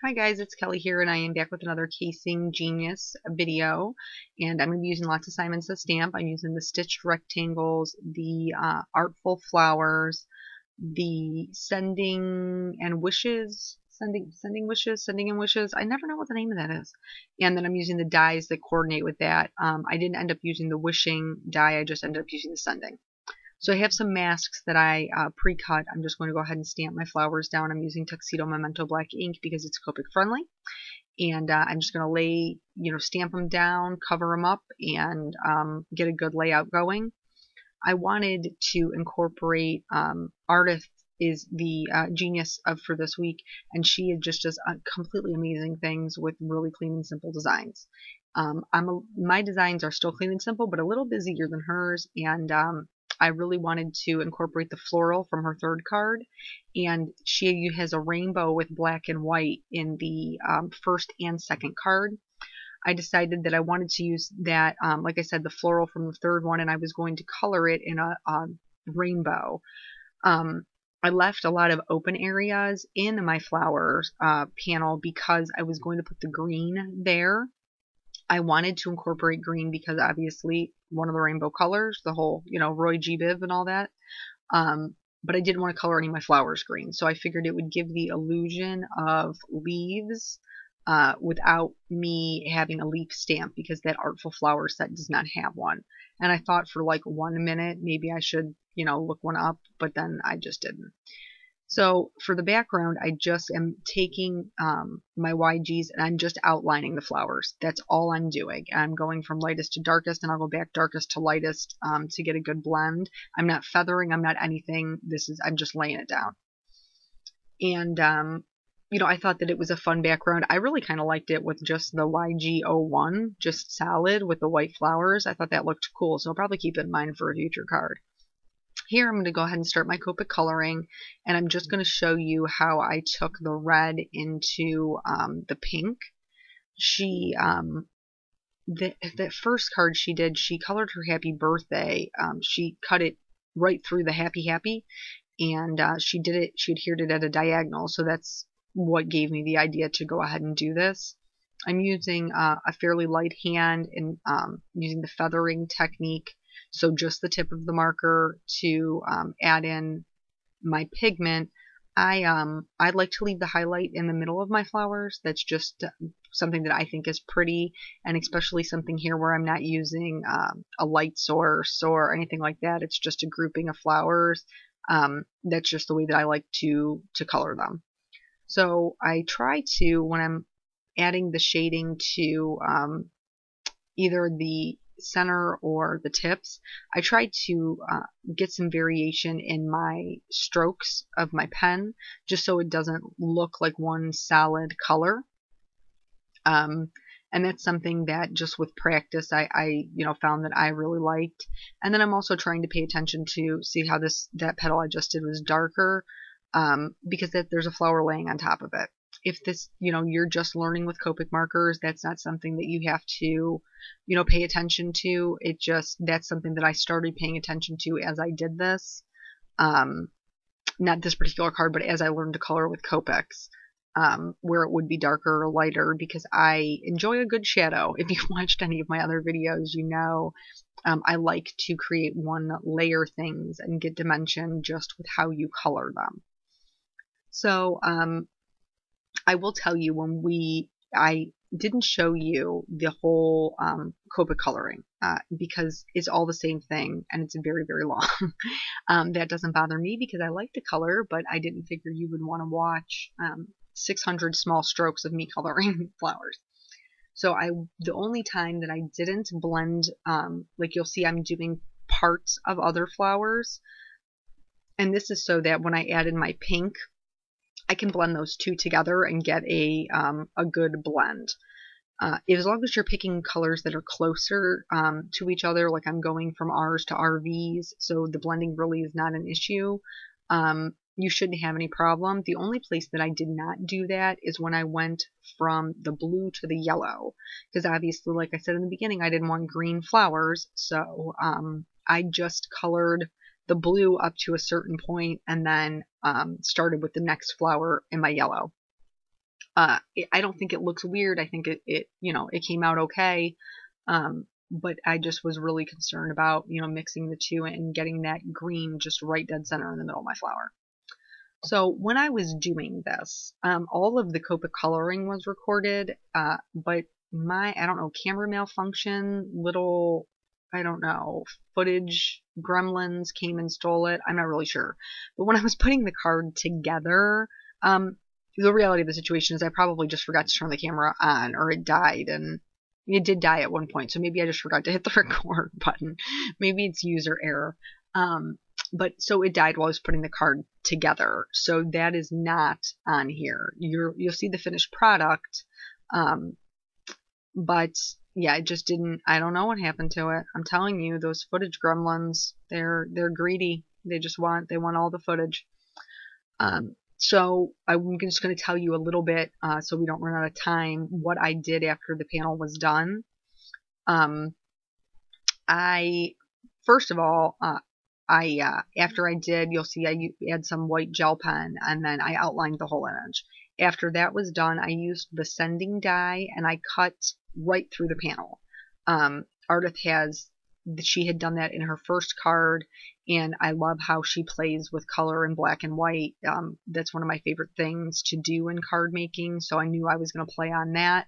Hi guys, it's Kelly here, and I am back with another Casing Genius video, and I'm going to be using lots of assignments to stamp. I'm using the stitched rectangles, the artful flowers, the sending and wishes, sending and wishes. I never know what the name of that is. And then I'm using the dies that coordinate with that. I didn't end up using the wishing die, I just ended up using the sending. So I have some masks that I pre-cut. I'm just going to go ahead and stamp my flowers down. I'm using Tuxedo Memento Black ink because it's Copic friendly. And I'm just going to lay, stamp them down, cover them up, and get a good layout going. I wanted to incorporate Ardyth is the genius for this week, and she just does completely amazing things with really clean and simple designs. My designs are still clean and simple, but a little busier than hers, and I really wanted to incorporate the floral from her third card, and she has a rainbow with black and white in the first and second card. I decided that I wanted to use that, like I said, the floral from the third one, and I was going to color it in a rainbow. I left a lot of open areas in my flowers panel because I was going to put the green there. I wanted to incorporate green because obviously one of the rainbow colors, the whole, Roy G. Biv and all that. But I didn't want to color any of my flowers green. So I figured it would give the illusion of leaves without me having a leaf stamp because that Artful Flower set does not have one. And I thought for like 1 minute, maybe I should, look one up, but then I just didn't. So for the background, I just am taking my YGs and I'm just outlining the flowers. That's all I'm doing. I'm going from lightest to darkest, and I'll go back darkest to lightest to get a good blend. I'm not feathering. I'm not anything. I'm just laying it down. And, I thought that it was a fun background. I really kind of liked it with just the YG01, just solid with the white flowers. I thought that looked cool, so I'll probably keep it in mind for a future card. Here I'm going to go ahead and start my Copic coloring, and I'm just going to show you how I took the red into the pink. She, that first card she did, she colored her happy birthday. She cut it right through the happy, and she adhered it at a diagonal, so that's what gave me the idea to go ahead and do this. I'm using a fairly light hand and using the feathering technique. So just the tip of the marker to add in my pigment. I'd like to leave the highlight in the middle of my flowers. That's just something that I think is pretty, and especially something here where I'm not using a light source or anything like that. It's just a grouping of flowers. That's just the way that I like to color them. So I try to, when I'm adding the shading to either the center or the tips, I try to get some variation in my strokes of my pen, just so it doesn't look like one solid color. And that's something that just with practice I found that I really liked. And then I'm also trying to pay attention to see how that petal I just did was darker, because there's a flower laying on top of it. If this, you're just learning with Copic markers, that's not something that you have to, pay attention to. That's something that I started paying attention to as I did this. Not this particular card, but as I learned to color with Copics, where it would be darker or lighter, because I enjoy a good shadow. If you've watched any of my other videos, I like to create one layer things and get dimension just with how you color them. So, I will tell you I didn't show you the whole Copic coloring because it's all the same thing and it's very, very long. That doesn't bother me because I like to color, but I didn't figure you would want to watch 600 small strokes of me coloring flowers. So the only time that I didn't blend, like you'll see I'm doing parts of other flowers, and this is so that when I add in my pink, I can blend those two together and get a good blend. As long as you're picking colors that are closer to each other, like I'm going from R's to RVs, so the blending really is not an issue, you shouldn't have any problem. The only place that I did not do that is when I went from the blue to the yellow, because obviously, like I said in the beginning, I didn't want green flowers, so I just colored the blue up to a certain point and then started with the next flower in my yellow. I don't think it looks weird. I think it came out okay. But I just was really concerned about, mixing the two and getting that green just right dead center in the middle of my flower. So when I was doing this, all of the Copic coloring was recorded, but I don't know, camera malfunction, little, I don't know, footage gremlins came and stole it. I'm not really sure. But when I was putting the card together, the reality of the situation is I probably just forgot to turn the camera on, or it died, and it did die at one point, so maybe I just forgot to hit the record button. Maybe it's user error. But so it died while I was putting the card together. So that is not on here. You'll see the finished product. But yeah, it just didn't, I don't know what happened to it. I'm telling you, those footage gremlins, they're greedy. They want all the footage. So I'm just going to tell you a little bit, so we don't run out of time, what I did after the panel was done. First of all, after I did, you'll see I had some white gel pen, and then I outlined the whole image. After that was done, I used the sending die, and I cut right through the panel. Ardyth she had done that in her first card, and I love how she plays with color in black and white. That's one of my favorite things to do in card making, so I knew I was going to play on that.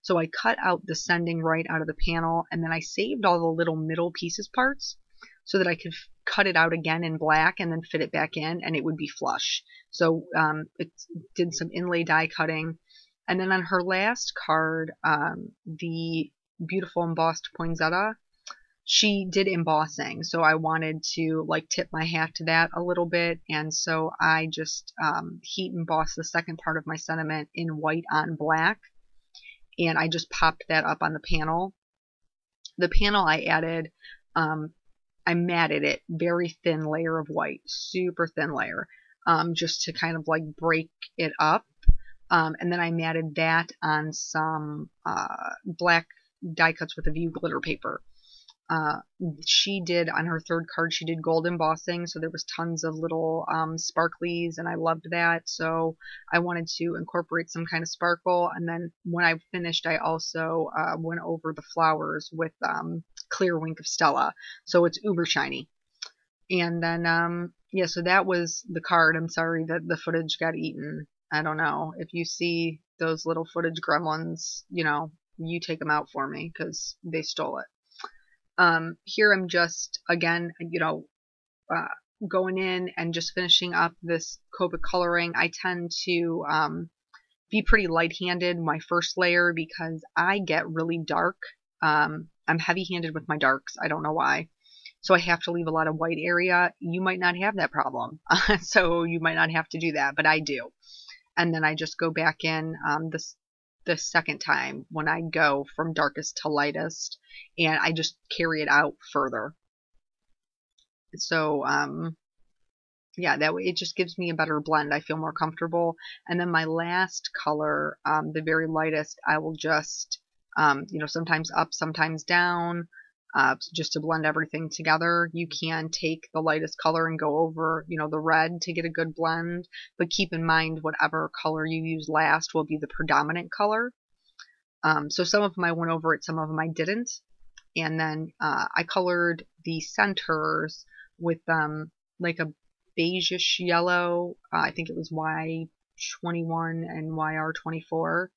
So I cut out the sending right out of the panel, and then I saved all the little middle pieces parts so that I could cut it out again in black and then fit it back in, and it would be flush. So it did some inlay die cutting. And then on her last card, the beautiful embossed poinsettia, she did embossing, so I wanted to tip my hat to that a little bit, and so I just heat embossed the second part of my sentiment in white on black, and I just popped that up on the panel. The panel I added, I matted it, very thin layer of white, super thin layer, just to kind of break it up, and then I matted that on some black die cuts with a view glitter paper. She did, on her third card, she did gold embossing, so there was tons of little sparklies, and I loved that, so I wanted to incorporate some kind of sparkle. And then when I finished, I also went over the flowers with clear wink of Stella, so it's uber shiny. And then yeah, so that was the card. I'm sorry that the footage got eaten. I don't know if you see those little footage gremlins, you take them out for me, because they stole it. Here I'm just, again, going in and just finishing up this Copic coloring. I tend to be pretty light-handed my first layer because I get really dark. I'm heavy-handed with my darks. I don't know why. So I have to leave a lot of white area. You might not have that problem, so you might not have to do that, but I do. And then I just go back in the second time when I go from darkest to lightest, and I just carry it out further. So yeah, that way it just gives me a better blend. I feel more comfortable. And then my last color, the very lightest, I will just sometimes up, sometimes down, just to blend everything together. You can take the lightest color and go over, the red to get a good blend, but keep in mind whatever color you use last will be the predominant color. So some of them I went over it, some of them I didn't. And then I colored the centers with like a beigeish yellow. I think it was Y21 and YR24.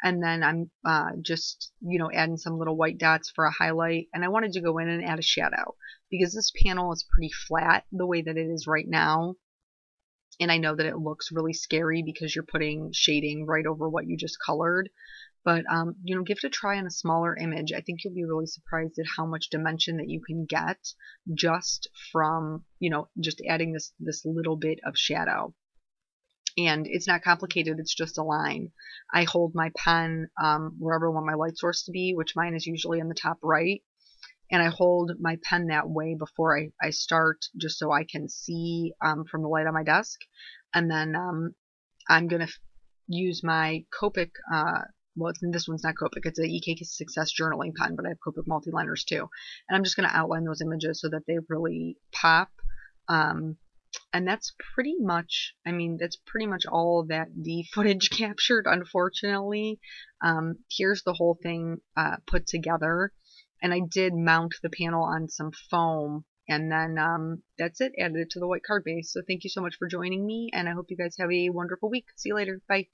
And then I'm just, adding some little white dots for a highlight. And I wanted to go in and add a shadow because this panel is pretty flat the way that it is right now. And I know that it looks really scary because you're putting shading right over what you just colored. But, give it a try on a smaller image. I think you'll be really surprised at how much dimension that you can get just from, just adding this little bit of shadow. And it's not complicated, it's just a line. I hold my pen wherever I want my light source to be, which mine is usually in the top right. And I hold my pen that way before I start, just so I can see from the light on my desk. And then I'm going to use my Copic, this one's not Copic, it's a EK Success journaling pen, but I have Copic multi-liners too. And I'm just going to outline those images so that they really pop. And that's pretty much, I mean, that's pretty much all that the footage captured, unfortunately. Here's the whole thing put together. And I did mount the panel on some foam. And then that's it, added it to the white card base. So thank you so much for joining me, and I hope you guys have a wonderful week. See you later. Bye.